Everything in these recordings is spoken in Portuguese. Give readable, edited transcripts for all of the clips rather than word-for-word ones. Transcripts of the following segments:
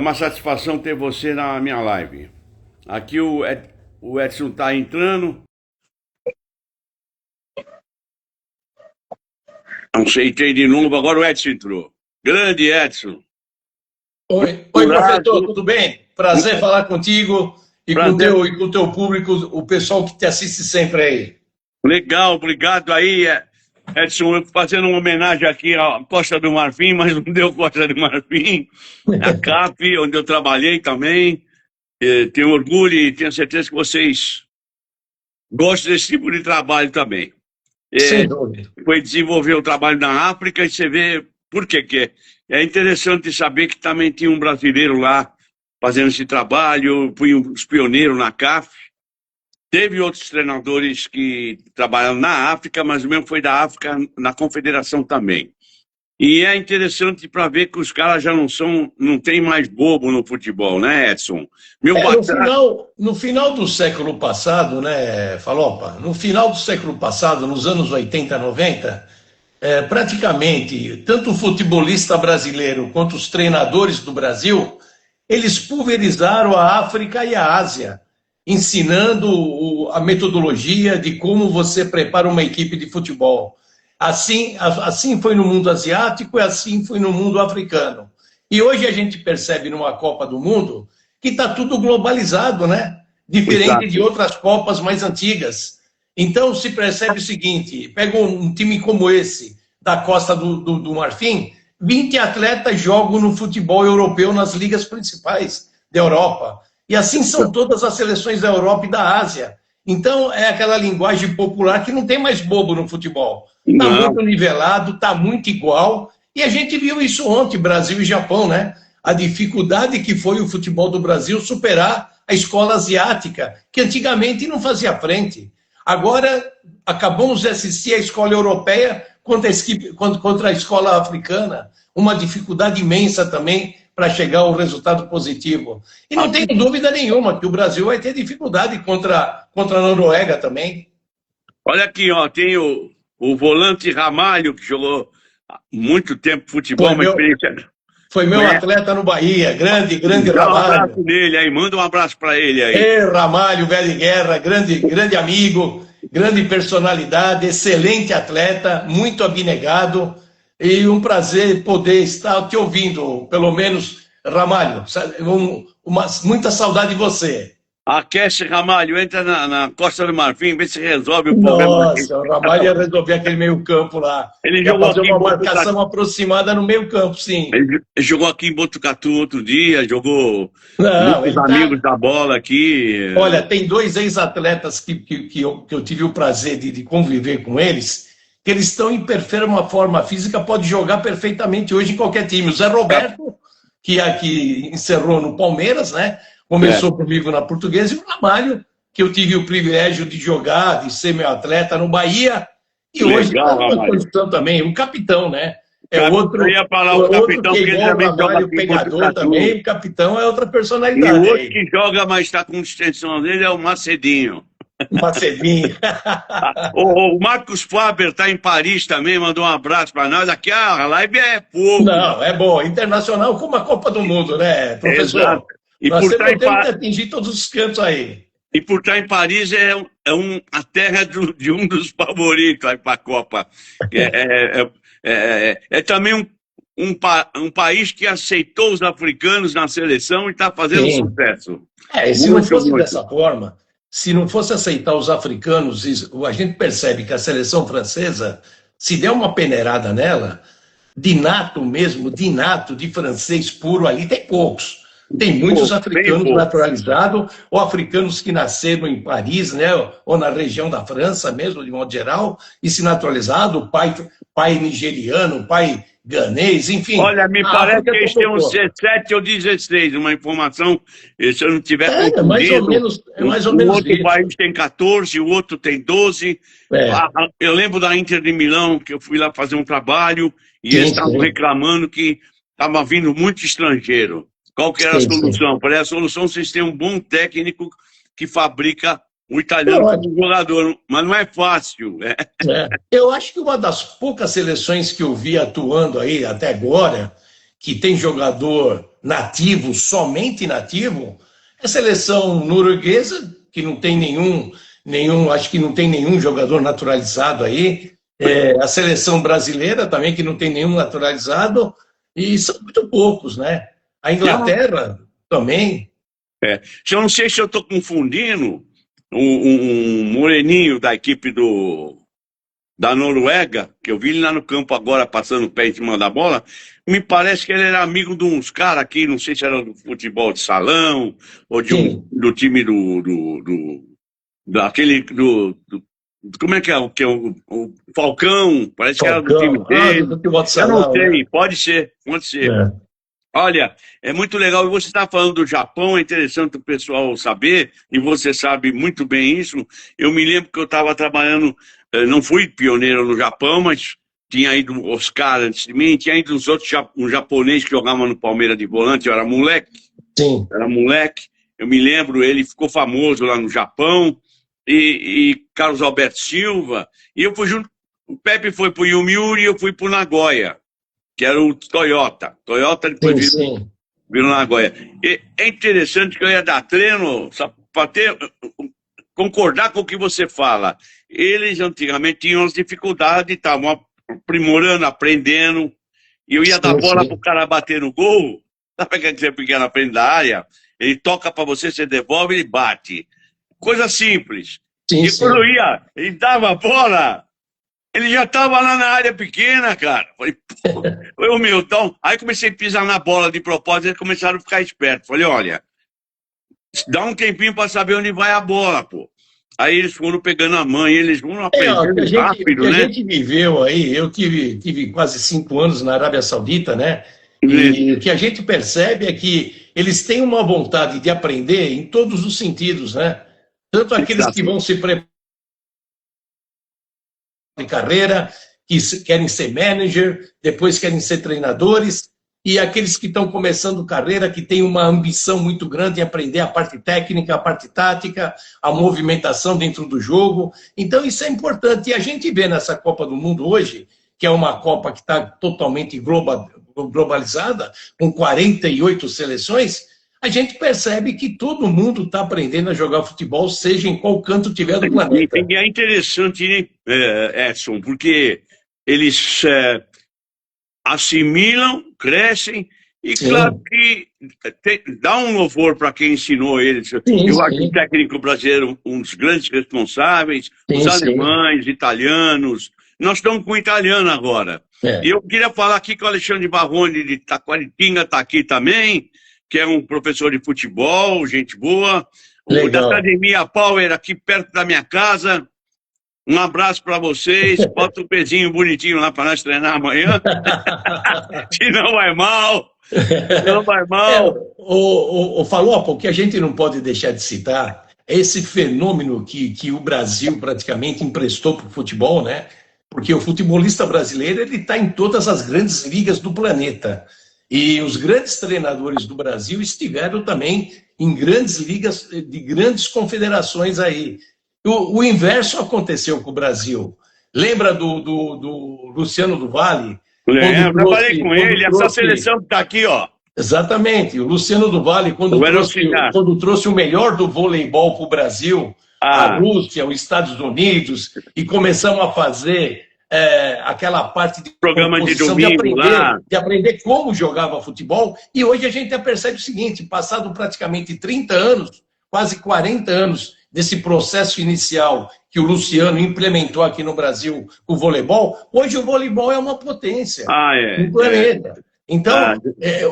É uma satisfação ter você na minha live. Aqui o Edson está entrando. Aceitei de novo, agora o Edson entrou. Grande Edson. Oi, professor, tudo bem? Prazer falar contigo e com o teu público, o pessoal que te assiste sempre aí. Legal, obrigado aí, Edson. Eu fazendo uma homenagem aqui à Costa do Marfim, mas não deu Costa do Marfim. A CAP, onde eu trabalhei também. Tenho orgulho e tenho certeza que vocês gostam desse tipo de trabalho também. Sem dúvida. Foi desenvolver o trabalho na África e você vê por que é. É interessante saber que também tinha um brasileiro lá fazendo esse trabalho, fui um dos pioneiros na CAF. Teve outros treinadores que trabalharam na África, mas o mesmo foi da África na Confederação também. E é interessante para ver que os caras já não tem mais bobo no futebol, né, Edson? No final do século passado, né, Falopa? No final do século passado, nos anos 80, 90, praticamente, tanto o futebolista brasileiro quanto os treinadores do Brasil, eles pulverizaram a África e a Ásia, ensinando a metodologia de como você prepara uma equipe de futebol. Assim foi no mundo asiático e assim foi no mundo africano. E hoje a gente percebe numa Copa do Mundo que está tudo globalizado, né? Diferente de outras Copas mais antigas. Então se percebe o seguinte, pega um time como esse, da Costa do Marfim, 20 atletas jogam no futebol europeu nas ligas principais da Europa. E assim são todas as seleções da Europa e da Ásia. Então é aquela linguagem popular que não tem mais bobo no futebol. Está muito nivelado, está muito igual. E a gente viu isso ontem, Brasil e Japão, né? A dificuldade que foi o futebol do Brasil superar a escola asiática, que antigamente não fazia frente. Agora, acabamos de assistir a escola europeia contra a escola africana. Uma dificuldade imensa também para chegar ao resultado positivo. E não tenho dúvida nenhuma que o Brasil vai ter dificuldade contra a Noruega também. Olha aqui, ó, tem o volante Ramalho, que jogou muito tempo futebol, Foi meu atleta no Bahia, grande Ramalho. Dá um abraço dele aí, manda um abraço para ele aí. Ramalho, velho de guerra, grande amigo, grande personalidade, excelente atleta, muito abnegado, e um prazer poder estar te ouvindo, pelo menos, Ramalho, muita saudade de você. Aquece, Ramalho, entra na Costa do Marfim, vê se resolve o problema. Nossa, o Ramalho ia resolver aquele meio campo lá. Ele jogou fazer uma marcação aproximada no meio campo, sim. Ele jogou aqui em Botucatu outro dia, jogou muitos amigos da bola aqui. Olha, tem dois ex-atletas que eu tive o prazer de conviver com eles, que eles estão em perfeita forma física, pode jogar perfeitamente hoje em qualquer time. O Zé Roberto, que encerrou no Palmeiras, né? Começou comigo na Portuguesa, e o Ramalho, que eu tive o privilégio de jogar, de ser meu atleta no Bahia, e hoje está numa condição também, um capitão, né? Eu ia falar o capitão, que é igual o Ramalho, pegador também, o capitão é outra personalidade. E o outro que joga, mas está com extensão dele, é o Macedinho. Macedinho. O Marcos Faber está em Paris também, mandou um abraço para nós. Aqui a live é fogo. Não, é bom. Internacional como a Copa do Mundo, né, professor? Exato. E nós temos que atingir todos os cantos aí. E por estar em Paris a terra de um dos favoritos aí para a Copa. É também um país que aceitou os africanos na seleção e está fazendo sucesso. Se não fosse dessa forma, se não fosse aceitar os africanos, a gente percebe que a seleção francesa, se der uma peneirada nela, de nato mesmo, de francês puro ali, tem poucos. Tem muitos africanos naturalizados, ou africanos que nasceram em Paris, né, ou na região da França mesmo, de modo geral, e se naturalizado, pai nigeriano, pai ganês, enfim. Olha, me parece que eles têm uns 17 ou 16, uma informação, se eu não tiver confundido. Mais ou menos o outro país tem 14, o outro tem 12. Eu lembro da Inter de Milão, que eu fui lá fazer um trabalho, e eles estavam reclamando que estava vindo muito estrangeiro. Qual que era a solução? Para a solução, vocês têm um bom técnico que fabrica o italiano como jogador, mas não é fácil. Eu acho que uma das poucas seleções que eu vi atuando aí até agora, que tem jogador nativo, somente nativo, é a seleção norueguesa, que não tem acho que não tem nenhum jogador naturalizado aí, a seleção brasileira também, que não tem nenhum naturalizado, e são muito poucos, né? A Inglaterra também. Eu não sei se eu estou confundindo um moreninho da equipe da Noruega, que eu vi ele lá no campo agora, passando o pé em cima da bola. Me parece que ele era amigo de uns caras aqui, não sei se era do futebol de salão, ou do time como é que é? O Falcão, parece que era do time dele. Do futebol de Eu salão, não sei, né? pode ser. Olha, é muito legal. E você está falando do Japão, é interessante o pessoal saber, e você sabe muito bem isso. Eu me lembro que eu estava trabalhando, não fui pioneiro no Japão, mas tinha ido o Oscar antes de mim, tinha ido um japonês que jogava no Palmeiras de volante, eu era moleque. Sim. Era moleque, eu me lembro, ele ficou famoso lá no Japão, e Carlos Alberto Silva, e eu fui junto, o Pepe foi para o Yomiuri e eu fui para o Nagoya, que era o Toyota. Toyota depois virou Nagoya. E é interessante que eu ia dar treino, para concordar com o que você fala. Eles antigamente tinham as dificuldades, estavam aprimorando, aprendendo, e eu ia dar bola para o cara bater no gol, sabe o que você pequeno aprende da área? Ele toca para você, você devolve, ele bate. Coisa simples. Quando ele dava a bola, ele já estava lá na área pequena, cara. Falei, pô, meu, então. Aí comecei a pisar na bola de propósito, eles começaram a ficar espertos. Falei, olha, dá um tempinho para saber onde vai a bola, pô. Aí eles foram pegando a mãe, eles foram aprendendo rápido, né? A gente viveu aí, eu tive quase 5 anos na Arábia Saudita, né? E o que a gente percebe é que eles têm uma vontade de aprender em todos os sentidos, né? Tanto aqueles que vão se preparar de carreira, que querem ser manager, depois querem ser treinadores, e aqueles que estão começando carreira, que têm uma ambição muito grande em aprender a parte técnica, a parte tática, a movimentação dentro do jogo. Então isso é importante. E a gente vê nessa Copa do Mundo hoje, que é uma Copa que está totalmente globalizada, com 48 seleções, a gente percebe que todo mundo está aprendendo a jogar futebol, seja em qual canto tiver do planeta. E é interessante, né, Edson, porque eles assimilam, crescem, e claro que dá um louvor para quem ensinou eles. Eu acho que o técnico brasileiro, um dos grandes responsáveis, os alemães, italianos. Nós estamos com o italiano agora. E eu queria falar aqui que o Alexandre Barrone de Taquaritinga está aqui também, que é um professor de futebol, gente boa. O da Academia Power, aqui perto da minha casa. Um abraço para vocês. Bota um pezinho bonitinho lá para nós treinar amanhã. Se não vai mal. Não vai mal. Falou, o que a gente não pode deixar de citar é esse fenômeno que o Brasil praticamente emprestou para o futebol, né? Porque o futebolista brasileiro ele está em todas as grandes ligas do planeta. E os grandes treinadores do Brasil estiveram também em grandes ligas, de grandes confederações aí. O inverso aconteceu com o Brasil. Lembra do Luciano do Vale? Eu trabalhei com ele, essa seleção que está aqui, ó. Exatamente. O Luciano do Vale, quando trouxe o melhor do voleibol para o Brasil, a Rússia, os Estados Unidos, e começamos a fazer aquela parte de programa de domingo de aprender como jogava futebol. E hoje a gente percebe o seguinte, passado praticamente 30 anos, quase 40 anos desse processo inicial que o Luciano implementou aqui no Brasil, o voleibol, hoje o voleibol é uma potência no planeta. Então,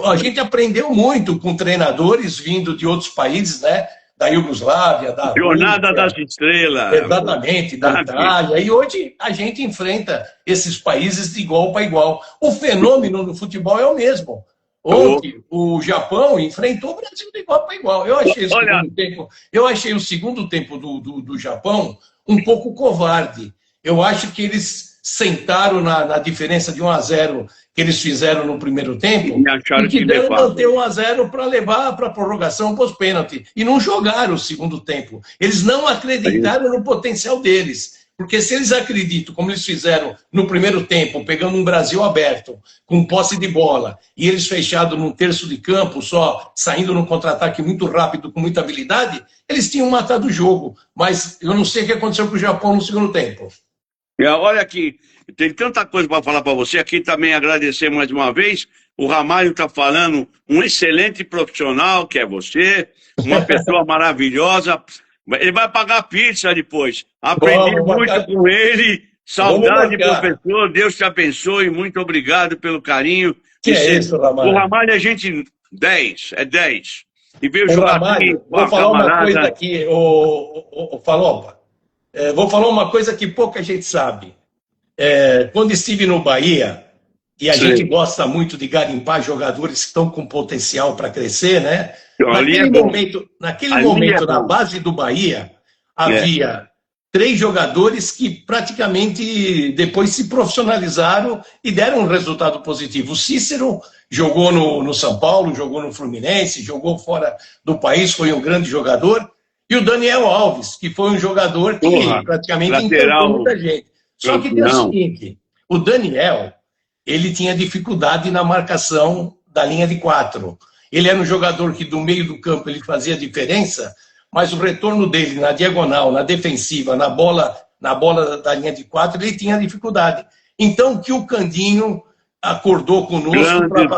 a gente aprendeu muito com treinadores vindo de outros países, né? Da Iugoslávia, da Jornada das Estrelas. Exatamente, da Itália. E hoje a gente enfrenta esses países de igual para igual. O fenômeno no futebol é o mesmo. Ontem, o Japão enfrentou o Brasil de igual para igual. Eu achei o segundo tempo do Japão um pouco covarde. Eu acho que eles sentaram na diferença de 1-0 que eles fizeram no primeiro tempo e quiseram manter 1-0 para levar para a prorrogação pós-pênalti. E não jogaram o segundo tempo. Eles não acreditaram no potencial deles. Porque se eles acreditam, como eles fizeram no primeiro tempo, pegando um Brasil aberto, com posse de bola, e eles fechados num terço de campo, só saindo num contra-ataque muito rápido, com muita habilidade, eles tinham matado o jogo. Mas eu não sei o que aconteceu com o Japão no segundo tempo. Olha aqui, tem tanta coisa para falar para você. Aqui também agradecer mais uma vez. O Ramalho está falando, um excelente profissional, que é você, uma pessoa maravilhosa. Ele vai pagar pizza depois. Aprendi muito com ele. Saudade, professor. Deus te abençoe. Muito obrigado pelo carinho. Que é isso, Ramalho? O Ramalho é gente 10, é 10. E veio o jogar Ramalho, aqui. vou falar uma coisa aqui, Falopa. Vou falar uma coisa que pouca gente sabe. Quando estive no Bahia, e a gente gosta muito de garimpar jogadores que estão com potencial para crescer, né? Naquele momento, na base do Bahia, havia 3 jogadores que praticamente depois se profissionalizaram e deram um resultado positivo. O Cícero jogou no São Paulo, jogou no Fluminense, jogou fora do país, foi um grande jogador. E o Daniel Alves, que foi um jogador que praticamente encantou muita gente. Só que tem o seguinte, o Daniel, ele tinha dificuldade na marcação da linha de 4. Ele era um jogador que do meio do campo ele fazia diferença, mas o retorno dele na diagonal, na defensiva, na bola da linha de 4, ele tinha dificuldade. Então, que o Candinho acordou conosco para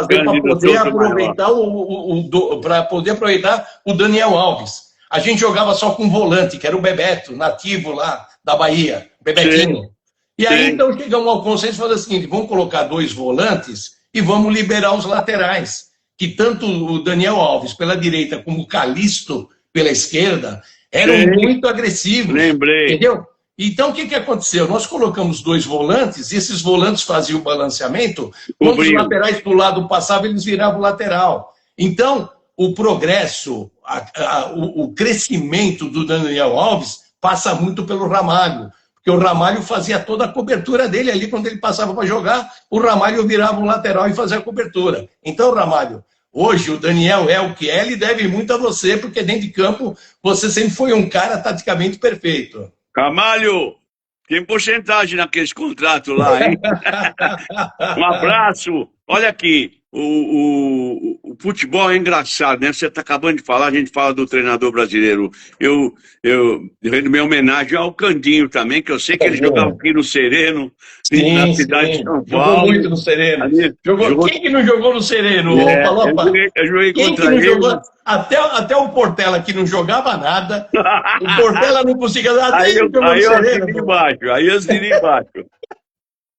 poder aproveitar o Daniel Alves. A gente jogava só com volante, que era o Bebeto, nativo lá da Bahia, Bebetinho. Sim. E aí, então, chegamos ao consenso e falamos o seguinte, vamos colocar 2 volantes e vamos liberar os laterais, que tanto o Daniel Alves pela direita como o Calixto pela esquerda eram muito agressivos. Lembrei. Entendeu? Então, o que aconteceu? Nós colocamos 2 volantes e esses volantes faziam o balanceamento. Quando os laterais para o lado passavam, eles viravam lateral. Então, o progresso, o crescimento do Daniel Alves passa muito pelo Ramalho. Porque o Ramalho fazia toda a cobertura dele ali, quando ele passava para jogar, o Ramalho virava um lateral e fazia a cobertura. Então, Ramalho, hoje o Daniel é o que é, ele deve muito a você, porque dentro de campo você sempre foi um cara taticamente perfeito. Ramalho, tem porcentagem naqueles contratos lá, hein? Um abraço. Olha aqui, o futebol é engraçado, né? Você está acabando de falar, a gente fala do treinador brasileiro. Eu rendo minha homenagem ao Candinho também, que eu sei que ele jogava aqui no Sereno, na cidade de São Paulo. Jogou muito no Sereno. Jogou... Quem que não jogou no Sereno? Eu joguei contra ele. Até o Portela, que não jogava nada, o Portela não conseguia dar aí eu assinei embaixo.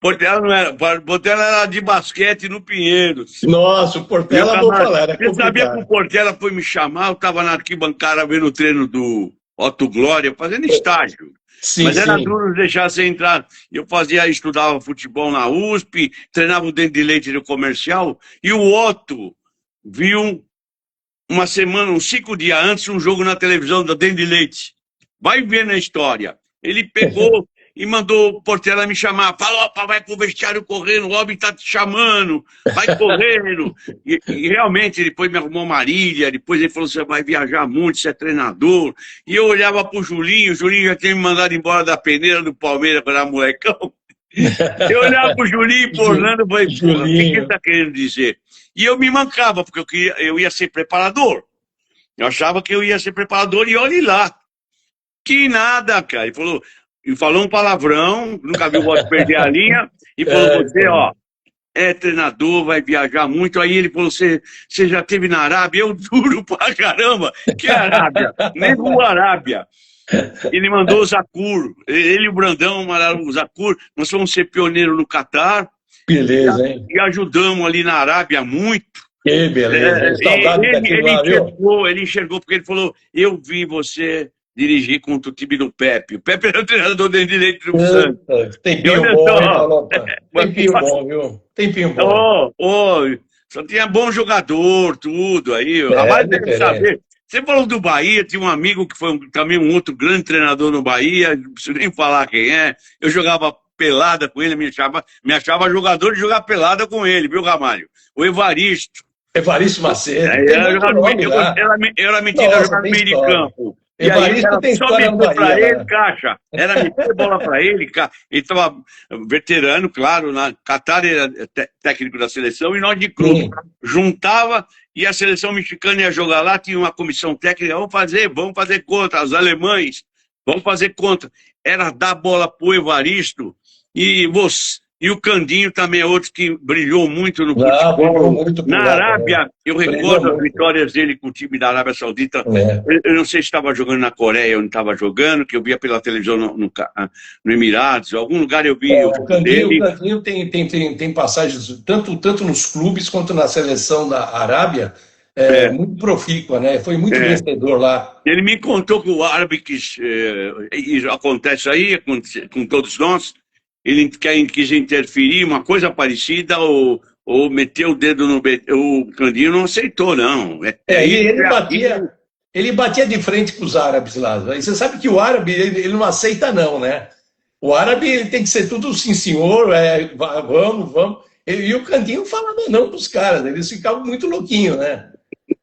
Portela não era. Portela era de basquete no Pinheiros. Nossa, o Portela, vou falar, era complicado. Você sabia que o Portela foi me chamar? Eu estava na arquibancada vendo o treino do Otto Glória, fazendo estágio. Sim, mas era duro deixar você entrar. Eu estudava futebol na USP, treinava o Dente de Leite no comercial, e o Otto viu uma semana, uns 5 dias antes, um jogo na televisão da Dente de Leite. Vai ver na história. Ele pegou e mandou o Portela me chamar. Falou, opa, vai pro vestiário correndo, o Robin tá te chamando, vai correndo. E realmente, depois me arrumou Marília, depois ele falou, você vai viajar muito, você é treinador. E eu olhava pro Julinho, o Julinho já tinha me mandado embora da peneira do Palmeiras quando era molecão. Eu olhava pro Julinho e pro Orlando e falei, porra, o que ele tá querendo dizer? E eu me mancava, porque eu ia ser preparador. Eu achava que eu ia ser preparador e olhe lá. Que nada, cara. Ele falou um palavrão, nunca viu o Otto perder a linha, e falou, você, ó, é treinador, vai viajar muito. Aí ele falou, você já esteve na Arábia? Eu duro pra caramba. Que Arábia? Nem o Arábia. Ele mandou o Zacur, ele e o Brandão mandaram o Zacur, nós fomos ser pioneiros no Catar. Beleza, hein? E ajudamos ali na Arábia muito. Que beleza, ele enxergou, porque ele falou, eu vi você dirigir contra o time do Pepe. O Pepe era o treinador de direito do Santos. Tempinho bom, tempinho bom, viu? Tempinho bom. Só tinha bom jogador, tudo aí. Rapaz, deve saber. Você falou do Bahia, tinha um amigo que foi também um outro grande treinador no Bahia, não preciso nem falar quem é. Eu jogava pelada com ele, me achava jogador de jogar pelada com ele, viu, Ramalho? O Evaristo. Evaristo Macedo. Eu era metido a jogar no meio de campo. E aí Evaristo era tem só história no meter para Bahia, ele, né? caixa. Era meter bola para ele. Ele estava veterano, claro. Na Catar era técnico da seleção e nós de clube. Sim. Juntava e a seleção mexicana ia jogar lá, tinha uma comissão técnica, vamos fazer contra. Os alemães, vamos fazer contra. Era dar bola para o Evaristo e o Candinho também é outro que brilhou muito no Ah, brilhou futebol. muito por Na lá também. Arábia, eu Brilhou recordo as muito. vitórias dele com o time da Arábia Saudita. É. Eu não sei se estava jogando na Coreia ou não estava jogando, que eu via pela televisão no Emirados, em algum lugar eu vi o jogo O dele. Candinho tem passagens, tanto nos clubes quanto na seleção da Arábia, É, muito profícua, né? Foi muito é. vencedor lá. Ele me contou que o árabe quis, e acontece aí com todos nós, ele quis interferir, uma coisa parecida, ou meteu o dedo no. O Candinho não aceitou, não. É, Isso, ele é aquilo. batia de frente com os árabes lá. E você sabe que o árabe, ele não aceita não, né? O árabe ele tem que ser tudo sim, senhor, vamos, vamos. E o Candinho falava não para os caras, eles ficavam muito louquinhos, né?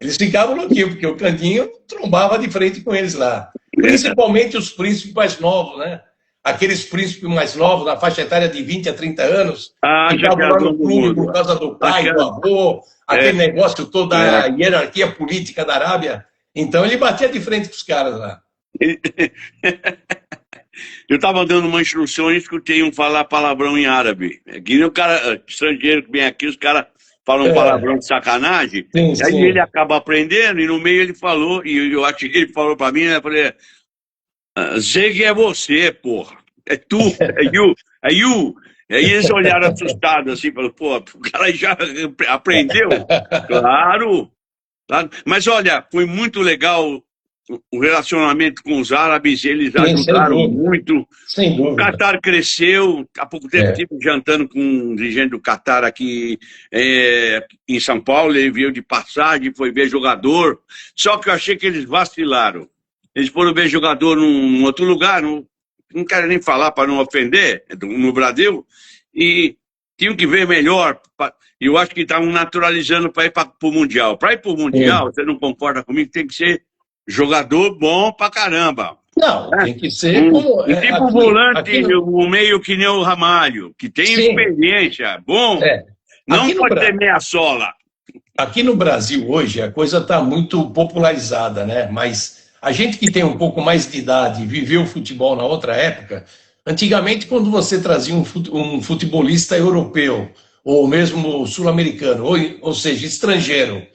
Eles ficavam louquinhos, porque o Candinho trombava de frente com eles lá. Principalmente os príncipes mais novos, né? Aqueles príncipes mais novos, na faixa etária de 20 a 30 anos, que Acha que estavam é lá dono no do clube por mundo. causa do pai, Acha, do avô, é, aquele negócio todo é. da hierarquia política da Arábia. Então ele batia de frente com os caras lá. Eu estava dando uma instrução e escutei um falar palavrão em árabe. Que nem o cara estrangeiro que vem aqui, os caras falam É, palavrão de sacanagem, sim, e aí ele sim. acaba aprendendo, e no meio ele falou, e eu acho que ele falou para mim, né, eu falei, Zeg é você, porra. É tu, é you, é you. Aí eles olharam assustados assim, falaram, pô, o cara já aprendeu? Claro, claro. Mas olha, foi muito legal o relacionamento com os árabes, eles Sim, sem ajudaram dúvida. muito. Sem O dúvida. Catar cresceu. Há pouco tempo É. estive jantando com um dirigente do Catar aqui em São Paulo. Ele veio de passagem, foi ver jogador. Só que eu achei que eles vacilaram. Eles foram ver jogador num outro lugar, não quero nem falar para não ofender, no Brasil, e tinham que ver melhor. E eu acho que estavam naturalizando para ir para o Mundial. Para ir para o Mundial, Sim. você não concorda comigo, tem que ser jogador bom para caramba. Não, Né? tem que ser como Tipo aqui volante, no, o meio que nem o Ramalho, que tem sim, experiência, bom, é. não Aqui no, pode ter meia sola. aqui no Brasil hoje a coisa está muito popularizada, né? Mas a gente que tem um pouco mais de idade e viveu o futebol na outra época, antigamente quando você trazia um futebolista europeu ou mesmo sul-americano, ou seja, estrangeiro,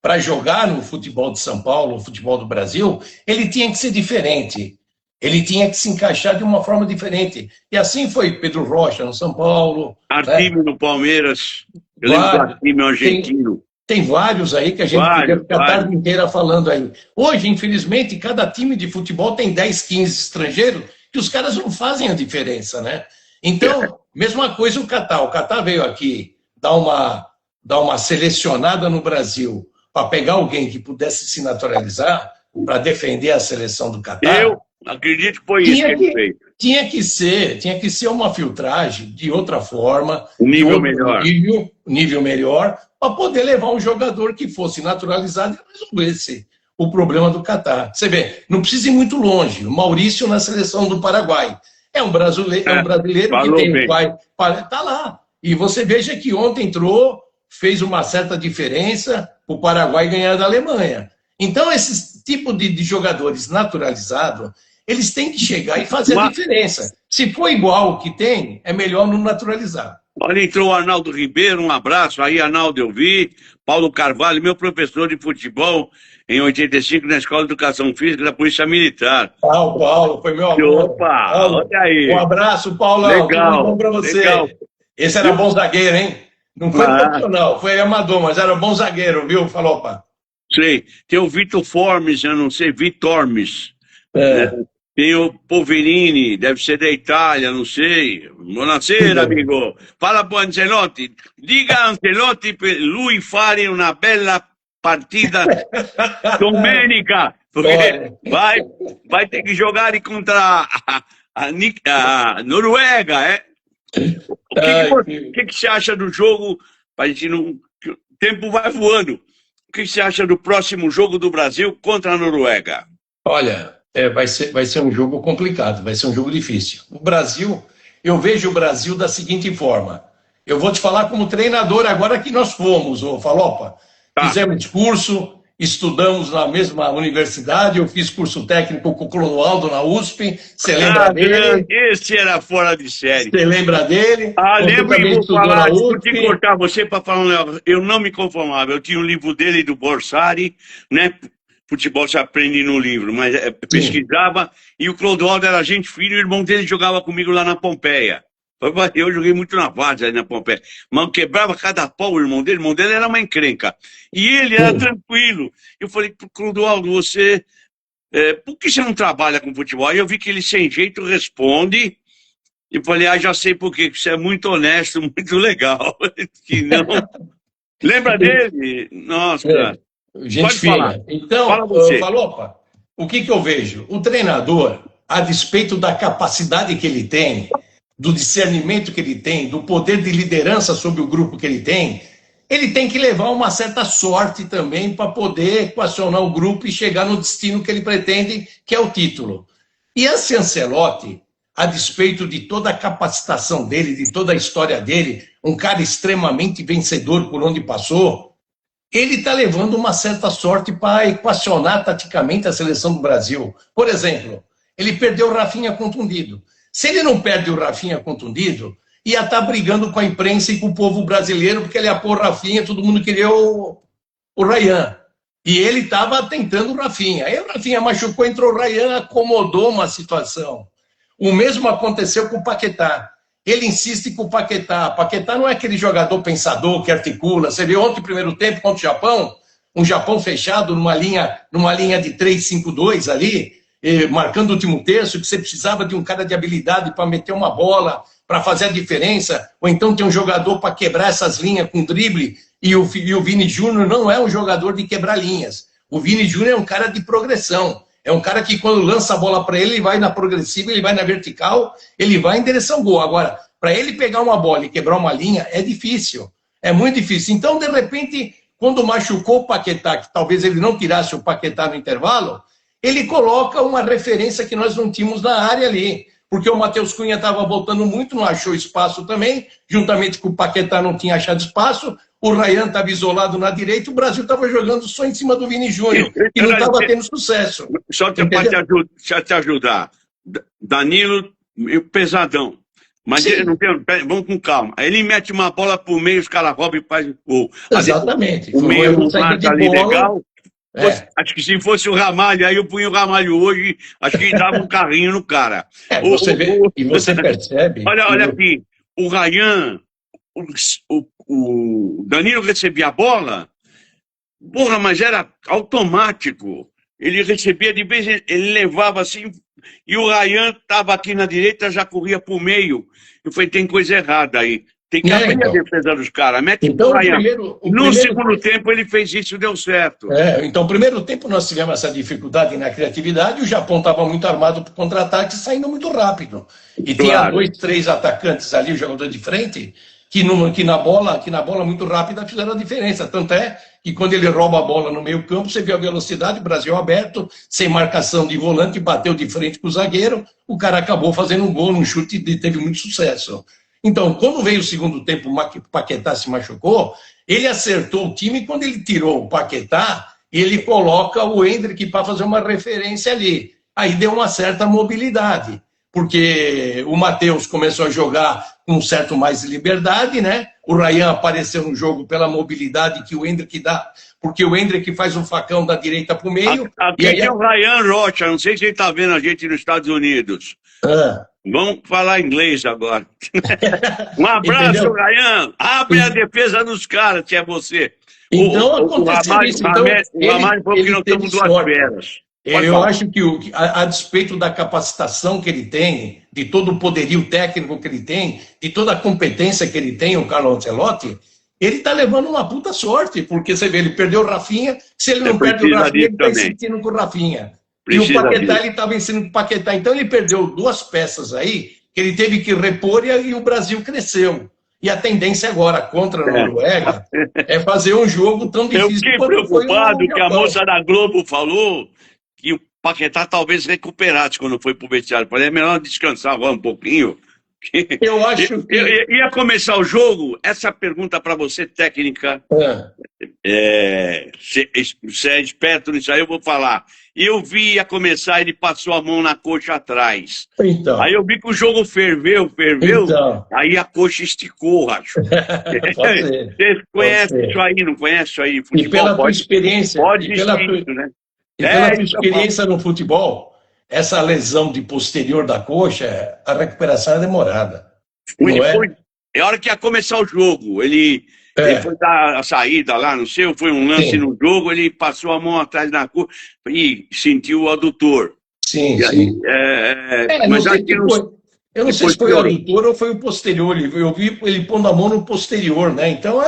para jogar no futebol de São Paulo, no futebol do Brasil, ele tinha que ser diferente. Ele tinha que se encaixar de uma forma diferente. E assim foi Pedro Rocha no São Paulo, né? Artime no Palmeiras, eu lembro do Vários. Artime Tem, argentino. tem vários aí que a gente podia Vários, ficar a vários. tarde inteira falando aí. Hoje, infelizmente, cada time de futebol tem 10, 15 estrangeiros que os caras não fazem a diferença, né? Então, mesma coisa o Catar. O Catar veio aqui dar uma selecionada no Brasil para pegar alguém que pudesse se naturalizar para defender a seleção do Catar. Eu acredito que foi isso que Tinha ele que, fez. tinha que ser uma filtragem de outra forma, Um de nível outro melhor. nível melhor, para poder levar um jogador que fosse naturalizado e resolvesse o problema do Catar. Você vê, não precisa ir muito longe. O Maurício na seleção do Paraguai. É um brasileiro que Falou tem um bem. pai. Está lá. E você veja que ontem entrou, fez uma certa diferença para o Paraguai ganhar da Alemanha. Então, esses tipos de jogadores naturalizados, eles têm que chegar e fazer a Mas, diferença. Se for igual o que tem, é melhor não naturalizar. olha, entrou o Arnaldo Ribeiro, um abraço. Aí, Arnaldo, eu vi. Paulo Carvalho, meu professor de futebol em 85 na Escola de Educação Física da Polícia Militar. Paulo, foi meu aluno. Opa, Paulo, olha um aí. abraço, Paulão. Tudo de bom Legal, para você. legal. Esse era bom zagueiro, hein? Não foi Ah, profissional, foi amador, mas era bom zagueiro, viu, Falopa? sei. Tem o Vitor Formes, eu não sei, Vitormes. Né? É. Tem o Poverini, deve ser da Itália, não sei. Buonasera, amigo. Fala pro Ancelotti. Diga a Ancelotti per lui fare una bella partita domenica, porque Olha, vai ter que jogar contra a Noruega, é? ai, O que você acha do jogo? A gente não, o tempo vai voando. O que você acha do próximo jogo do Brasil contra a Noruega? olha, Vai ser um jogo complicado, vai ser um jogo difícil. O Brasil, eu vejo o Brasil da seguinte forma. Eu vou te falar como treinador agora que nós fomos, ô Falopa. Tá. Fizemos curso, estudamos na mesma universidade, eu fiz curso técnico com o Clodoaldo na USP, você lembra dele? Esse era fora de série. Você lembra dele? Você Lembro e também vou estudou na falar, vou te USP? cortar você para falar um negócio. Eu não me conformava. Eu tinha um livro dele, do Borsari, né? Futebol se aprende no livro, mas Sim. pesquisava, e o Clodoaldo era gente fina, e o irmão dele jogava comigo lá na Pompeia. Eu joguei muito na Várzea, aí na Pompeia. Mas quebrava cada pau o irmão dele era uma encrenca. E ele era Sim. tranquilo. Eu falei, Clodoaldo, você. Por que você não trabalha com futebol? Aí eu vi que ele, sem jeito, responde. E falei, já sei por quê, que você é muito honesto, muito legal. Que não. Lembra dele? Nossa. É, gente Pode falar. fina. Então, Fala você. Falopa, o que eu vejo? O treinador, a despeito da capacidade que ele tem, do discernimento que ele tem, do poder de liderança sobre o grupo que ele tem que levar uma certa sorte também para poder equacionar o grupo e chegar no destino que ele pretende, que é o título. E esse Ancelotti, a despeito de toda a capacitação dele, de toda a história dele, um cara extremamente vencedor por onde passou, ele está levando uma certa sorte para equacionar taticamente a seleção do Brasil. Por exemplo, ele perdeu o Rafinha contundido. Se ele não perde o Rafinha contundido, ia estar brigando com a imprensa e com o povo brasileiro, porque ele ia pôr o Rafinha, todo mundo queria o Ryan. E ele estava tentando o Rafinha. Aí o Rafinha machucou, entrou o Ryan, acomodou uma situação. O mesmo aconteceu com o Paquetá. Ele insiste com o Paquetá. Paquetá não é aquele jogador pensador que articula. Você viu ontem, primeiro tempo, contra o Japão, um Japão fechado numa linha de 3-5-2 ali, marcando o último terço, que você precisava de um cara de habilidade para meter uma bola, para fazer a diferença, ou então tem um jogador para quebrar essas linhas com drible, e o Vini Júnior não é um jogador de quebrar linhas. O Vini Júnior é um cara de progressão. É um cara que, quando lança a bola para ele vai na progressiva, ele vai na vertical, ele vai em direção ao gol. Agora, para ele pegar uma bola e quebrar uma linha, é difícil. É muito difícil. Então, de repente, quando machucou o Paquetá, que talvez ele não tirasse o Paquetá no intervalo, ele coloca uma referência que nós não tínhamos na área ali. Porque o Matheus Cunha estava voltando muito, não achou espaço também, juntamente com o Paquetá não tinha achado espaço, o Ryan estava isolado na direita, o Brasil estava jogando só em cima do Vini Júnior, e não estava tendo sucesso. Só para te ajudar. Danilo, pesadão. Mas ele não tem, vamos com calma. Aí ele mete uma bola pro meio, os caras roubam e fazem o. Exatamente. O meio não marca ali legal. Acho que se fosse o Ramalho, aí eu punho o Ramalho hoje, acho que ele dava um carrinho no cara. Você vê, e você percebe. Olha aqui, o Ryan, o Danilo recebia a bola, porra, mas era automático. Ele recebia de vez, ele levava assim, e o Ryan estava aqui na direita, já corria para o meio. Eu falei, tem coisa errada aí. Tem que abrir a defesa dos caras. Mete então, o Ryan. No segundo tempo ele fez isso e deu certo. Então, no primeiro tempo nós tivemos essa dificuldade na criatividade, o Japão estava muito armado para o contra-ataque, saindo muito rápido. E tinha 2, 3 atacantes ali, o jogador de frente, que na bola muito rápida fizeram a diferença. Tanto é que quando ele rouba a bola no meio campo, você vê a velocidade, o Brasil aberto, sem marcação de volante, bateu de frente com o zagueiro, o cara acabou fazendo um gol num chute e teve muito sucesso. Então, quando veio o segundo tempo, o Paquetá se machucou, ele acertou o time. Quando ele tirou o Paquetá, ele coloca o Endrick para fazer uma referência ali. Aí deu uma certa mobilidade, porque o Matheus começou a jogar com um certo mais de liberdade, né? O Ryan apareceu no jogo pela mobilidade que o Endrick dá, porque o Endrick faz um facão da direita para o meio. Aqui é o Ryan Rocha, não sei se ele está vendo a gente nos Estados Unidos. Vamos falar inglês agora. Um abraço, Ryan. Abre a defesa dos caras, que é você. Então, aconteceu isso. Então, o Ramalho falou que não estamos duas feras. Eu acho que, a despeito da capacitação que ele tem, de todo o poderio técnico que ele tem, de toda a competência que ele tem, o Carlo Ancelotti, ele está levando uma puta sorte, porque você vê, ele perdeu o Rafinha, se ele não perde o Rafinha, ele está insistindo com o Rafinha. E o Paquetá, ele estava ensinando com o Paquetá. Então, ele perdeu 2 peças aí, que ele teve que repor, e o Brasil cresceu. E a tendência agora, contra a Noruega, é fazer um jogo tão difícil. Eu fiquei preocupado que a moça da Globo falou que Paquetá talvez recuperasse quando foi pro vestiário. Falei, é melhor descansar agora um pouquinho. Eu acho que. Ia começar o jogo? Essa pergunta para você, técnica. Você é esperto nisso aí, eu vou falar. Eu vi ia começar, ele passou a mão na coxa atrás. Então. Aí eu vi que o jogo ferveu, Então. aí a coxa esticou, acho. Pode ser. Você conhece isso aí, não conhece isso aí? Futebol, e pela tua experiência, pode isso, né? E pela tua experiência no futebol, essa lesão de posterior da coxa, a recuperação é demorada. É a hora que ia começar o jogo, ele foi dar a saída lá, não sei, foi um lance no jogo, ele passou a mão atrás da coxa e sentiu o adutor. Sim. Mas acho que eu não sei se foi o adutor ou foi o posterior. Eu vi ele pondo a mão no posterior, né? Então,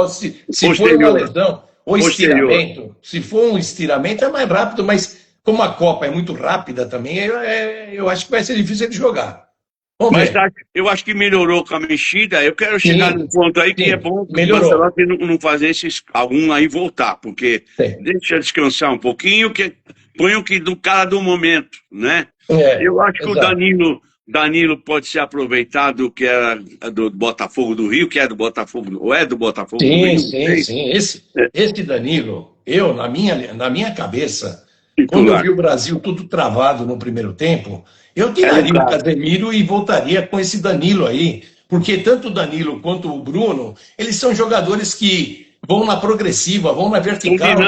se for uma lesão ou estiramento, se for um estiramento é mais rápido, mas como a Copa é muito rápida também, eu acho que vai ser difícil ele jogar. Mas eu acho que melhorou com a mexida. Eu quero chegar num ponto aí que é bom o Barcelona não fazer algum aí voltar, porque deixa descansar um pouquinho, que põe o que do cara do momento, né? Eu acho que o Danilo pode ser aproveitado, que era do Botafogo do Rio, que é do Botafogo, ou é do Botafogo do Rio? Sim. Esse Danilo, na minha cabeça, quando eu vi o Brasil tudo travado no primeiro tempo, eu tiraria o Casemiro e voltaria com esse Danilo aí, porque tanto o Danilo quanto o Bruno, eles são jogadores que vão na progressiva, vão na vertical,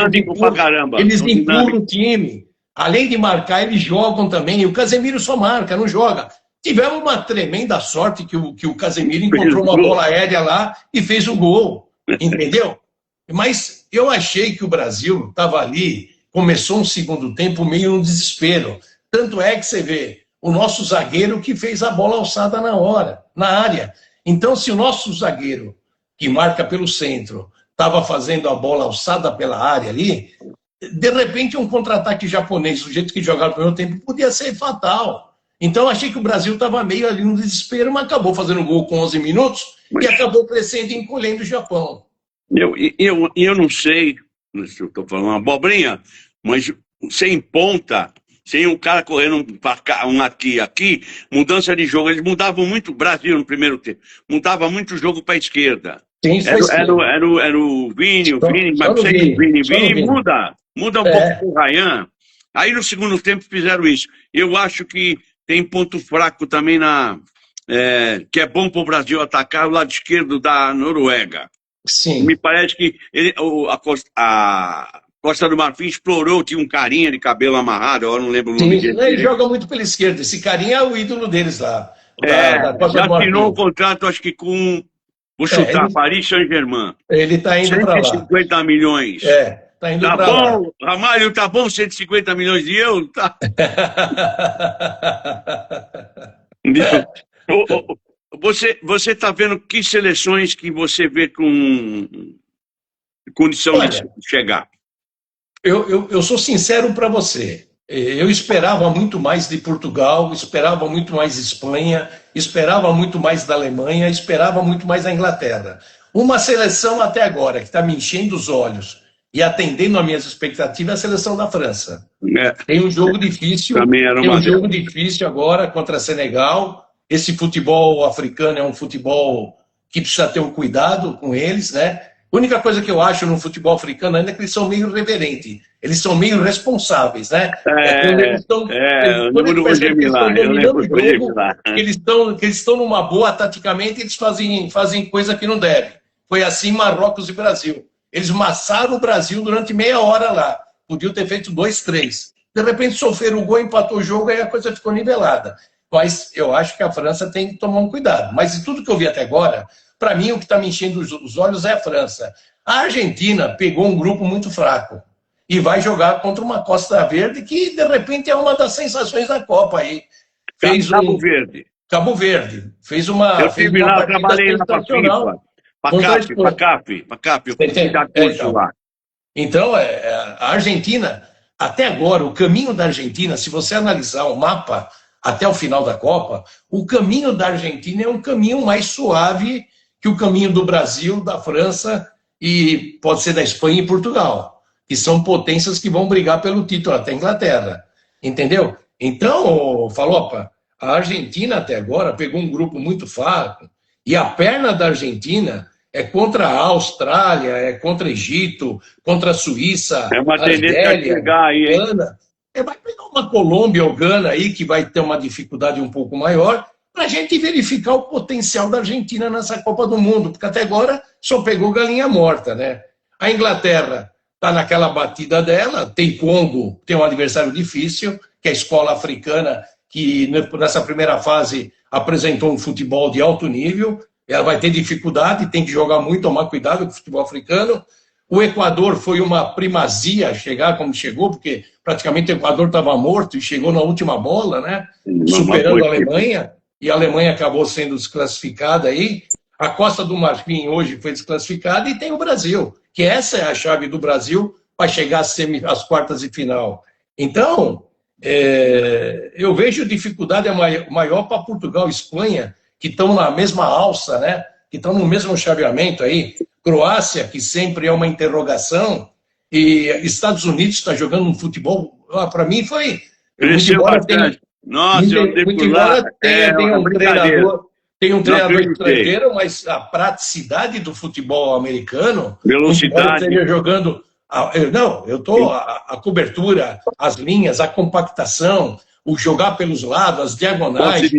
eles empurram o time. Além de marcar, eles jogam também. E o Casemiro só marca, não joga. Tivemos uma tremenda sorte que o Casemiro encontrou uma bola aérea lá e fez o gol. Entendeu? Mas eu achei que o Brasil estava ali, começou um segundo tempo meio no desespero. Tanto é que você vê o nosso zagueiro que fez a bola alçada na área. Então, se o nosso zagueiro, que marca pelo centro, estava fazendo a bola alçada pela área ali, de repente um contra-ataque japonês, do jeito que jogaram no primeiro tempo, podia ser fatal. Então achei que o Brasil estava meio ali no desespero, mas acabou fazendo gol com 11 minutos e acabou crescendo e encolhendo o Japão. Eu não sei, estou falando uma abobrinha, mas sem ponta, sem um cara correndo um aqui, mudança de jogo, eles mudavam muito o Brasil no primeiro tempo, mudava muito o jogo para a esquerda. Era o Vini, mas sempre o Vini muda um pouco com o Ryan. Aí no segundo tempo fizeram isso. Eu acho que tem ponto fraco também que é bom para o Brasil atacar o lado esquerdo da Noruega. Sim. Me parece que a Costa do Marfim explorou, tinha um carinha de cabelo amarrado, eu não lembro o nome dele. Ele joga muito pela esquerda, esse carinha é o ídolo deles lá. Da Costa do Marfim. Já assinou o contrato, acho que com... Vou chutar, Paris Saint-Germain. Ele está indo para lá. 150 milhões. Está indo para lá. Ramalho, tá bom 150 milhões de euros? Tá. Você está vendo que seleções que você vê com condição de chegar? Eu sou sincero para você. Eu esperava muito mais de Portugal, esperava muito mais de Espanha, esperava muito mais da Alemanha, esperava muito mais da Inglaterra. Uma seleção até agora que está me enchendo os olhos e atendendo às minhas expectativas é a seleção da França. Tem um jogo difícil, jogo difícil agora contra Senegal. Esse futebol africano é um futebol que precisa ter um cuidado com eles, né? A única coisa que eu acho no futebol africano ainda é que eles são meio irreverentes, eles são meio responsáveis, né? Eles estão dominando o jogo, que eles estão numa boa taticamente, eles fazem coisa que não devem. Foi assim Marrocos e Brasil. Eles massaram o Brasil durante meia hora lá. Podiam ter feito 2-3. De repente sofreram o gol, empatou o jogo, aí a coisa ficou nivelada. Mas eu acho que a França tem que tomar um cuidado. Mas de tudo que eu vi até agora, para mim o que está me enchendo os olhos é a França. A Argentina pegou um grupo muito fraco e vai jogar contra uma Costa Verde que, de repente, é uma das sensações da Copa aí. Cabo Verde. Fez uma Eu estive lá, trabalhei lá para a CAP. Eu fui dar curso lá. Então, a Argentina, até agora, o caminho da Argentina, se você analisar o mapa até o final da Copa, o caminho da Argentina é um caminho mais suave que o caminho do Brasil, da França e pode ser da Espanha e Portugal, que são potências que vão brigar pelo título, até a Inglaterra. entendeu? Então, Falopa, a Argentina até agora pegou um grupo muito fraco e a perna da Argentina é contra a Austrália, é contra Egito, contra a Suíça, É uma tendência a Argélia, chegar aí, hein? Gana. Vai pegar uma Colômbia ou Gana aí que vai ter uma dificuldade um pouco maior para a gente verificar o potencial da Argentina nessa Copa do Mundo, porque até agora só pegou galinha morta, né? A Inglaterra está naquela batida dela, tem Congo, tem um adversário difícil, que é a escola africana, que nessa primeira fase apresentou um futebol de alto nível, ela vai ter dificuldade, tem que jogar muito, tomar cuidado com o futebol africano. O Equador foi uma primazia chegar como chegou, porque praticamente o Equador estava morto e chegou na última bola, né? Superando a Alemanha, e a Alemanha acabou sendo desclassificada aí. A Costa do Marfim hoje foi desclassificada e tem o Brasil, que essa é a chave do Brasil para chegar às quartas de final. Então, eu vejo dificuldade maior para Portugal e Espanha, que estão na mesma alça, né? Que estão no mesmo chaveamento aí. Croácia, que sempre é uma interrogação, e Estados Unidos está jogando um futebol, para mim foi... Cresceu bastante. Nossa, eu andei por lá. Tem um treinador estrangeiro, mas a praticidade do futebol americano... Velocidade. Esteja jogando... Não, a cobertura, as linhas, a compactação, o jogar pelos lados, as diagonais,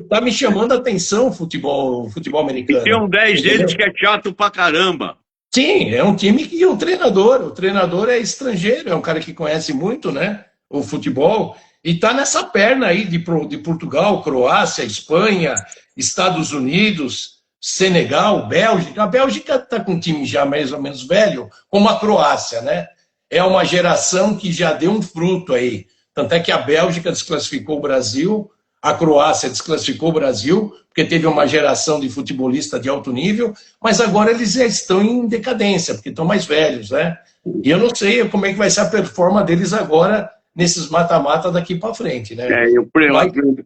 tá me chamando a atenção o futebol americano. E tem um 10 deles que é chato pra caramba. Sim, é um time que o treinador é estrangeiro, é um cara que conhece muito, né, o futebol, e tá nessa perna aí de Portugal, Croácia, Espanha, Estados Unidos, Senegal, Bélgica. A Bélgica está com um time já mais ou menos velho, como a Croácia, né? É uma geração que já deu um fruto aí. Tanto é que a Bélgica desclassificou o Brasil, a Croácia desclassificou o Brasil, porque teve uma geração de futebolista de alto nível, mas agora eles já estão em decadência, porque estão mais velhos, né? E eu não sei como é que vai ser a performance deles agora nesses mata-mata daqui para frente, né?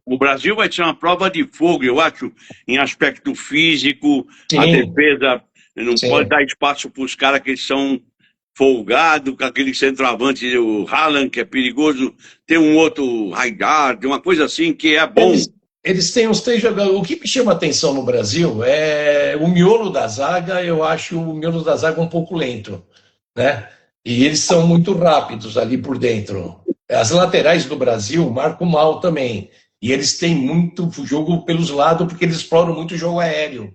O Brasil vai ser uma prova de fogo, eu acho, em aspecto físico. Sim. A defesa não pode dar espaço para os caras que são folgados, com aquele centroavante, o Haaland, que é perigoso, tem um outro Raigard, uma coisa assim que é bom. Eles têm uns 3 jogadores. O que me chama a atenção no Brasil é o miolo da zaga. Eu acho o miolo da zaga um pouco lento, né? E eles são muito rápidos ali por dentro. As laterais do Brasil marcam mal também. E eles têm muito jogo pelos lados, porque eles exploram muito o jogo aéreo.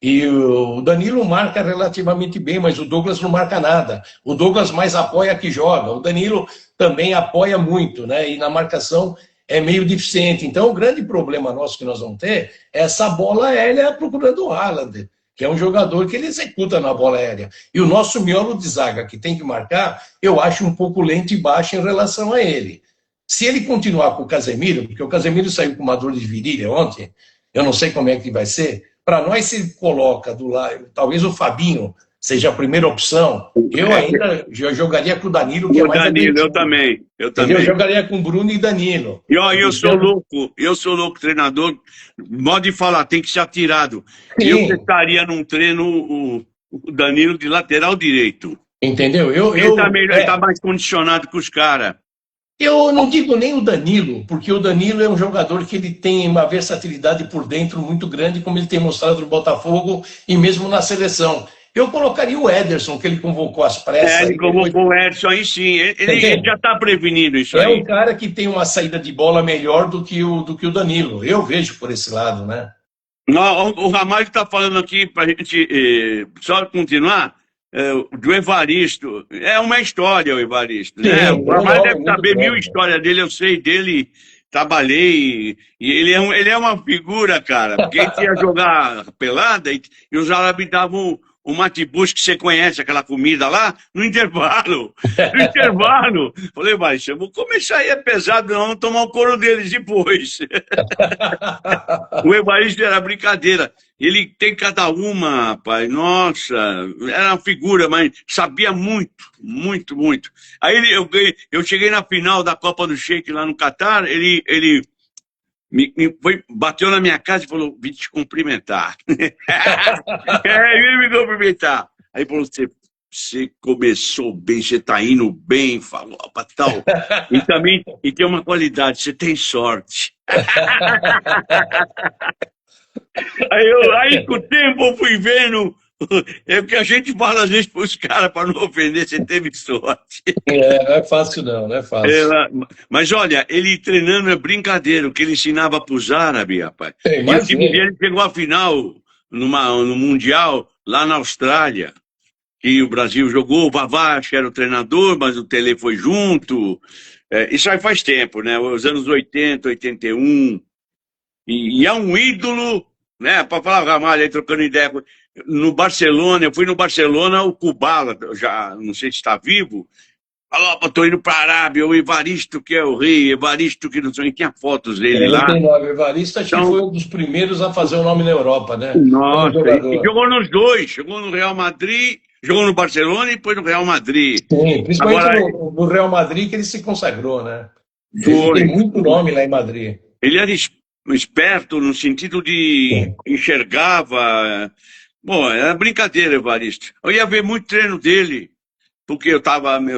E o Danilo marca relativamente bem, mas o Douglas não marca nada. O Douglas mais apoia que joga. O Danilo também apoia muito, né? E na marcação é meio deficiente. Então, o grande problema nosso que nós vamos ter é essa bola aérea procurando o Haaland, que é um jogador que ele executa na bola aérea. E o nosso miolo de zaga, que tem que marcar, eu acho um pouco lento e baixo em relação a ele. Se ele continuar com o Casemiro, porque o Casemiro saiu com uma dor de virilha ontem, eu não sei como é que vai ser, para nós se ele coloca do lado, talvez o Fabinho seja a primeira opção, eu ainda jogaria com o Danilo, que é mais Danilo, eu também. Eu jogaria com Bruno e Danilo. E eu sou louco, treinador, modo de falar, tem que ser atirado. Sim. Eu testaria num treino o Danilo de lateral direito. Entendeu? Ele tá mais condicionado que os caras. Eu não digo nem o Danilo, porque o Danilo é um jogador que ele tem uma versatilidade por dentro muito grande, como ele tem mostrado no Botafogo e mesmo na seleção. Eu colocaria o Ederson, que ele convocou às pressas. Ele convocou o Ederson aí sim. Ele já está prevenindo isso aí. É um cara que tem uma saída de bola melhor do que o Danilo. Eu vejo por esse lado, né? Não, o Ramalho está falando aqui, para a gente só continuar, do Evaristo. É uma história o Evaristo, né? O Ramalho deve saber mil histórias dele, eu sei dele, trabalhei, e ele é uma figura, cara, porque ele ia jogar pelada e os árabes davam o matibus, que você conhece, aquela comida lá, no intervalo. No intervalo. Falei, mas eu vou começar aí, é pesado, não, vamos tomar o couro deles depois. O Evaristo era brincadeira. Ele tem cada uma, rapaz, nossa, era uma figura, mas sabia muito, muito, muito. Aí eu cheguei na final da Copa do Sheik lá no Catar, ele bateu na minha casa e falou, vim te cumprimentar. Ele me cumprimentar. Aí falou, você você começou bem, você está indo bem, Falopa, tal. E também e tem uma qualidade, você tem sorte. Aí com o tempo eu fui vendo, é o que a gente fala às vezes para os caras, para não ofender, você teve sorte. Não é fácil não, não é fácil. Ela- mas olha, ele treinando é brincadeira, o que ele ensinava para os árabes, rapaz. E o time Imagina. dele chegou à final no Mundial, lá na Austrália, que o Brasil jogou, o Vavache era o treinador, mas o Tele foi junto. Isso aí faz tempo, né? Os anos 80, 81. E é um ídolo, né? Para falar Ramalho aí, trocando ideia. No Barcelona, eu fui no Barcelona, o Kubala, já não sei se está vivo, falou, estou indo para a Arábia, o Evaristo que é o rei, Evaristo que não sei, tinha fotos dele Não lá. tem nome. O Evaristo acho que Então, foi um dos primeiros a fazer o nome na Europa, né? Como nossa, e jogador. jogou nos dois, jogou no Real Madrid, jogou no Barcelona e depois no Real Madrid. Sim, principalmente Agora, no Real Madrid que ele se consagrou, né? Ele tem foi. muito nome lá em Madrid. Ele era esperto no sentido de Sim, enxergava. Bom, era brincadeira, Evaristo. Eu ia ver muito treino dele, porque eu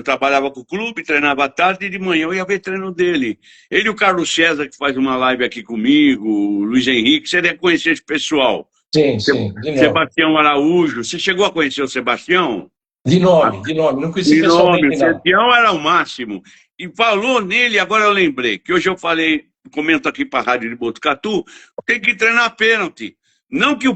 trabalhava com o clube, treinava à tarde e de manhã eu ia ver treino dele. Ele e o Carlos César, que faz uma live aqui comigo, o Luiz Henrique, você deve conhecer esse pessoal. sim, sim, de nome. Sebastião Araújo, você chegou a conhecer o Sebastião? De nome, de nome. Não conheci De nome, o pessoalmente, não. Sebastião era o máximo. E falou nele, agora eu lembrei, que hoje eu falei, comento aqui para a Rádio de Botucatu, tem que treinar pênalti. Não que o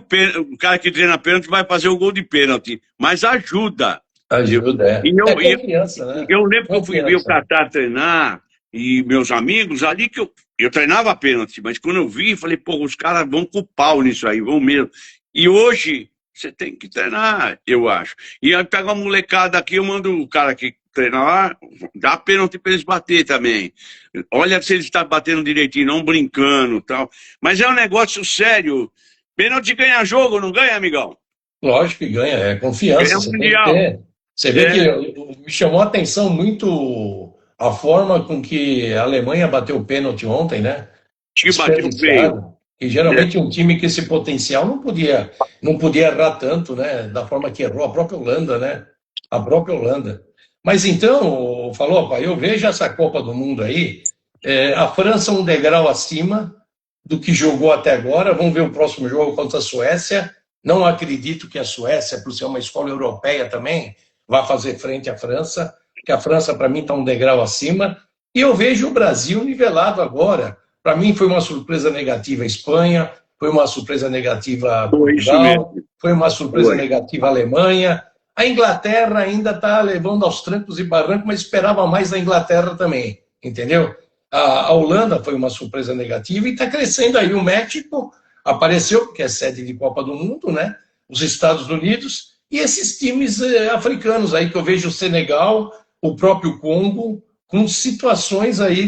cara que treina pênalti vai fazer o gol de pênalti, mas ajuda. Ajuda, é. E É eu, e confiança, né? eu lembro que eu fui ver o Confiança. Catar treinar e meus amigos ali que eu treinava pênalti, mas quando eu vi, falei, pô, os caras vão com o pau nisso aí, vão mesmo. E hoje você tem que treinar, eu acho. E aí pega uma molecada aqui, eu mando o cara que treina lá, dá pênalti para eles bater também. Olha se eles estão batendo direitinho, não brincando tal. Mas é um negócio sério. Pênalti ganha jogo, não ganha, amigão? Lógico que ganha, é Ganha confiança, você tem que mundial. ter. Você vê que É, me chamou a atenção muito a forma com que a Alemanha bateu o pênalti ontem, né? acho que bateu feio. Desperdiçado. E É, geralmente um time que esse potencial não podia errar tanto, né? Da forma que errou a própria Holanda, né? A própria Holanda. Mas então, falou, pai, eu vejo essa Copa do Mundo aí, a França um degrau acima do que jogou até agora. Vamos ver o próximo jogo contra a Suécia. Não acredito que a Suécia, por ser uma escola europeia também, vá fazer frente à França, que a França, para mim, está um degrau acima. E eu vejo o Brasil nivelado agora. Para mim, foi uma surpresa negativa a Espanha, foi uma surpresa negativa foi isso Portugal, mesmo. foi uma surpresa Foi. negativa a Alemanha. A Inglaterra ainda está levando aos trancos e barrancos, mas esperava mais da Inglaterra também, entendeu? A Holanda foi uma surpresa negativa e está crescendo aí. O México apareceu, porque é sede de Copa do Mundo, né? Os Estados Unidos e esses times africanos aí, que eu vejo o Senegal, o próprio Congo, com situações aí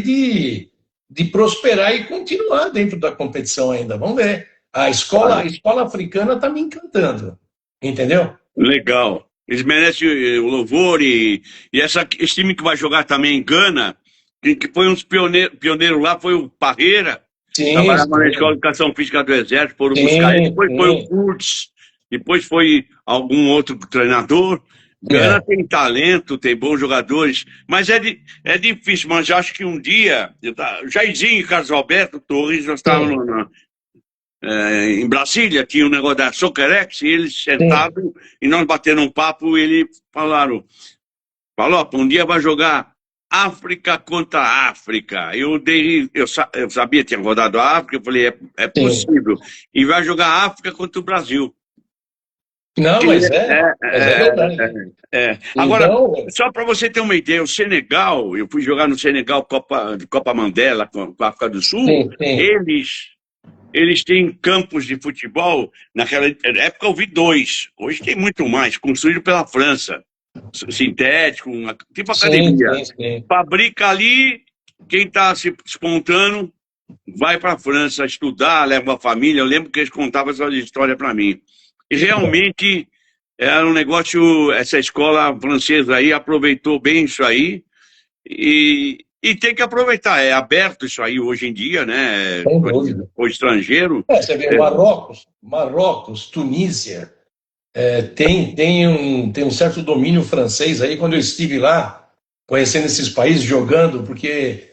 de prosperar e continuar dentro da competição ainda. Vamos ver. A escola africana está me encantando, entendeu? Legal. Eles merecem o louvor e esse time que vai jogar também em Gana, que foi um dos pioneiros lá, foi o Parreira, Sim, trabalhava na Escola de sim, Educação Física do Exército, foram buscar ele, sim, depois foi o sim. Kurtz, depois foi algum outro treinador. Gana É, tem talento, tem bons jogadores, mas é difícil, mas eu acho que um dia, Jairzinho e Carlos Alberto Torres, nós estávamos sim, em Brasília, tinha um negócio da Socerex, e eles sim, sentados, e nós batendo um papo, e eles falou, um dia vai jogar África contra África. Eu sabia, tinha rodado a África, eu falei, é sim. possível. E vai jogar África contra o Brasil. Não, E mas é verdade. Agora, Então, só para você ter uma ideia, o Senegal, eu fui jogar no Senegal Copa Mandela com a África do Sul, sim, sim, eles têm campos de futebol, naquela época eu vi dois, hoje tem muito mais, construído pela França, sintético, tipo sim, academia. sim, sim. Fabrica ali, quem está se espontando vai para a França estudar, leva a família, eu lembro que eles contavam essa história para mim. E realmente era um negócio, essa escola francesa aí aproveitou bem isso aí, e tem que aproveitar, é aberto isso aí hoje em dia, né? Sem dúvida. O estrangeiro. Você vê Marrocos, Tunísia, Tem um certo domínio francês aí, quando eu estive lá, conhecendo esses países, jogando, porque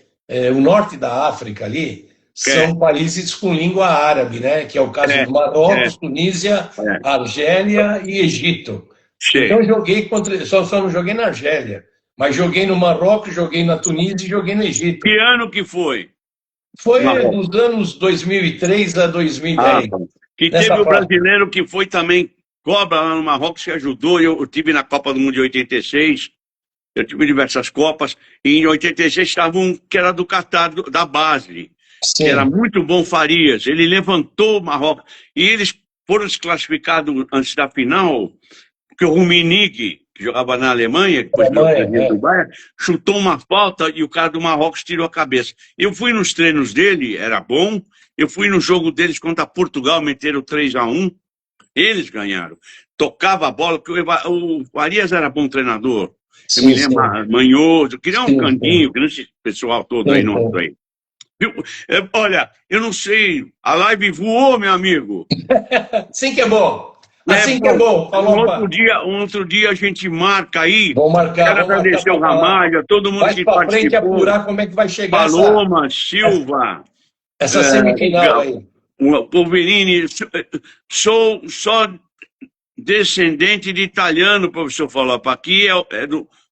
o norte da África ali É, são países com língua árabe, né? Que é o caso é, do é, Marrocos, Tunísia, é. Argélia e Egito. Então Sei. eu joguei contra, só não joguei na Argélia, mas joguei no Marrocos, joguei na Tunísia e joguei no Que Egito. ano que foi? Foi Marrocos. dos anos 2003 a Ah, 2010, tá. Que teve nessa o faixa. brasileiro que foi também cobra lá no Marrocos, que ajudou. Eu tive na Copa do Mundo de 86. Eu tive diversas Copas, e em 86 estava um que era do Catar, da base, que era Sim, muito bom, Farias. Ele levantou o Marrocos, e eles foram desclassificados antes da final, porque o Rummenigge, que jogava na Alemanha, que depois virou Alemanha, presidente do Bayern, chutou uma falta e o cara do Marrocos tirou a cabeça. Eu fui nos treinos dele, era bom. Eu fui no jogo deles contra Portugal, meteram 3-1. Eles ganharam. Tocava a bola, porque o Farias era bom treinador. Eu me sim, lembro, sim, manhoso, queria um sim, sim, Candinho, que esse pessoal todo aí sim, nosso sim. aí. Viu? Olha, eu não sei, a live voou, meu amigo. Assim que é bom. É, Assim que é bom, bom, falou, pá. um outro dia a gente marca aí. Quero Vamos marcar agradecer o para falar. Ramalho, a todo mundo Mais que para frente participou. apurar como é que vai chegar Paloma, Silva, essa semifinal aí. o Poverini. Sou só descendente de italiano, professor Falopa. Aqui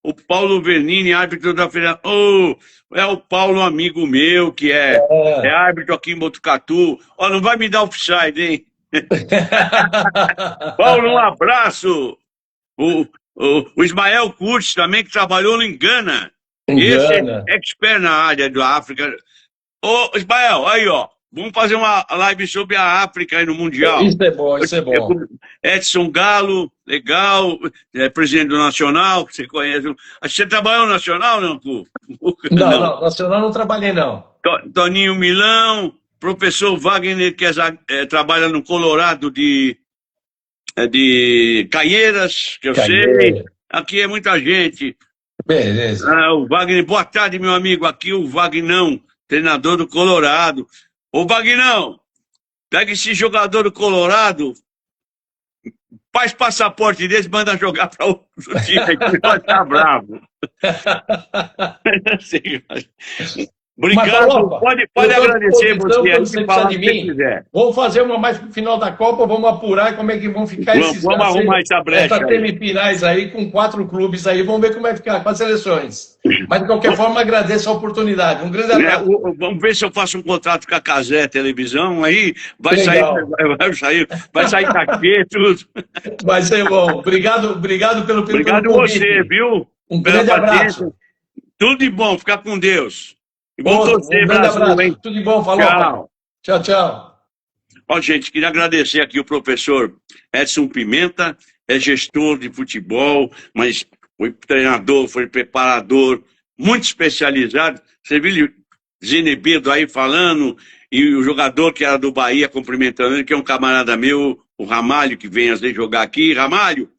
o Paulo Vernini, árbitro da final. Oh, é o Paulo, amigo meu, que é É. árbitro aqui em Botucatu. Ó, não vai me dar offside, hein? Paulo, um abraço. O Ismael Curtis também, que trabalhou no Engana. Esse Engana. é expert na área da África. Ô, Ismael, aí, ó. Vamos fazer uma live sobre a África aí no Mundial. Isso é bom, isso é bom. Edson Galo, legal, presidente do Nacional, que você conhece. Você trabalhou no Nacional, não, Cu? Não, Não. não, nacional não trabalhei, não. Toninho Milão, professor Wagner, que trabalha no Colorado de Caieiras, que eu sei. Caieira. Aqui é muita gente. Beleza. Ah, o Wagner, boa tarde, meu amigo. Aqui o Vagnão, treinador do Colorado. Ô, Vagnão, pega esse jogador do Colorado, faz passaporte deles, manda jogar para outro time aqui, vai estar bravo. Mas, Obrigado, Falopa, eu pode estou à agradecer disposição você quando aí você e precisar falar o de que você mim. quiser. Vamos fazer uma mais pro final da Copa, vamos apurar como é que vão ficar Vamos arrumar essa brecha essas aí. semifinais aí com 4 clubes aí. Vamos ver como é que ficar com as seleções. Mas, de qualquer forma, agradeço a oportunidade. Um grande abraço. Vamos ver se eu faço um contrato com a Casé Televisão, aí vai sair, Legal. vai sair cachê, tudo. Vai ser bom. Obrigado pelo Obrigado você, convite. viu? Um Pela grande paciência. abraço. Tudo de bom, ficar com Deus. E vamos Outro, um torcer, grande Brasil, abraço. hein? Tudo de bom, falou, pai. Tchau. Tchau, tchau. Ó, gente, queria agradecer aqui o professor Edson Pimenta, é gestor de futebol, mas foi treinador, foi preparador, muito especializado. Você viu Zinebido aí falando, e o jogador que era do Bahia cumprimentando ele, que é um camarada meu, o Ramalho, que vem às vezes jogar aqui. Ramalho,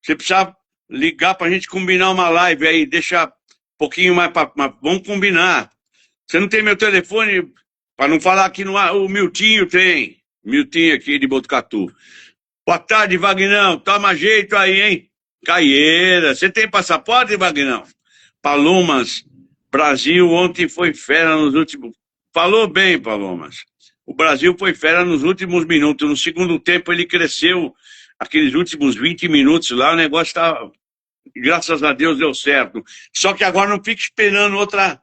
você precisa ligar para a gente combinar uma live aí, deixa um pouquinho mais para. Vamos combinar. Você não tem meu telefone, para não falar que no ar, o Miltinho tem. Miltinho aqui de Botucatu. Boa tarde, Vagnão. Toma jeito aí, hein? Caieira. Você tem passaporte, Vagnão? Palomas. Brasil ontem foi fera nos últimos. Falou bem, Palomas. O Brasil foi fera nos últimos minutos. No segundo tempo ele cresceu. Aqueles últimos 20 minutos lá, o negócio tá. Graças a Deus deu certo. Só que agora não fique esperando outra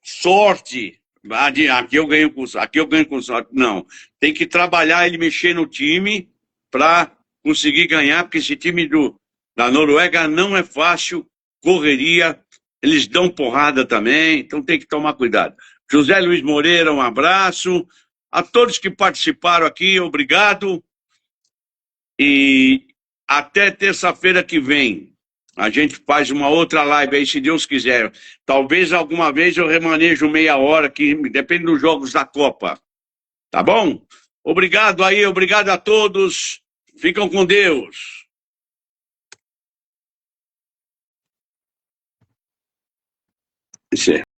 sorte. Aqui eu ganho com sorte. Não. Tem que trabalhar ele mexer no time para conseguir ganhar, porque esse time da Noruega não é fácil, correria, eles dão porrada também, então tem que tomar cuidado. José Luiz Moreira, um abraço. A todos que participaram aqui, obrigado. E até terça-feira que vem. A gente faz uma outra live aí, se Deus quiser. Talvez alguma vez eu remanejo meia hora, que depende dos jogos da Copa. Tá bom? Obrigado aí, obrigado a todos. Ficam com Deus. Isso é.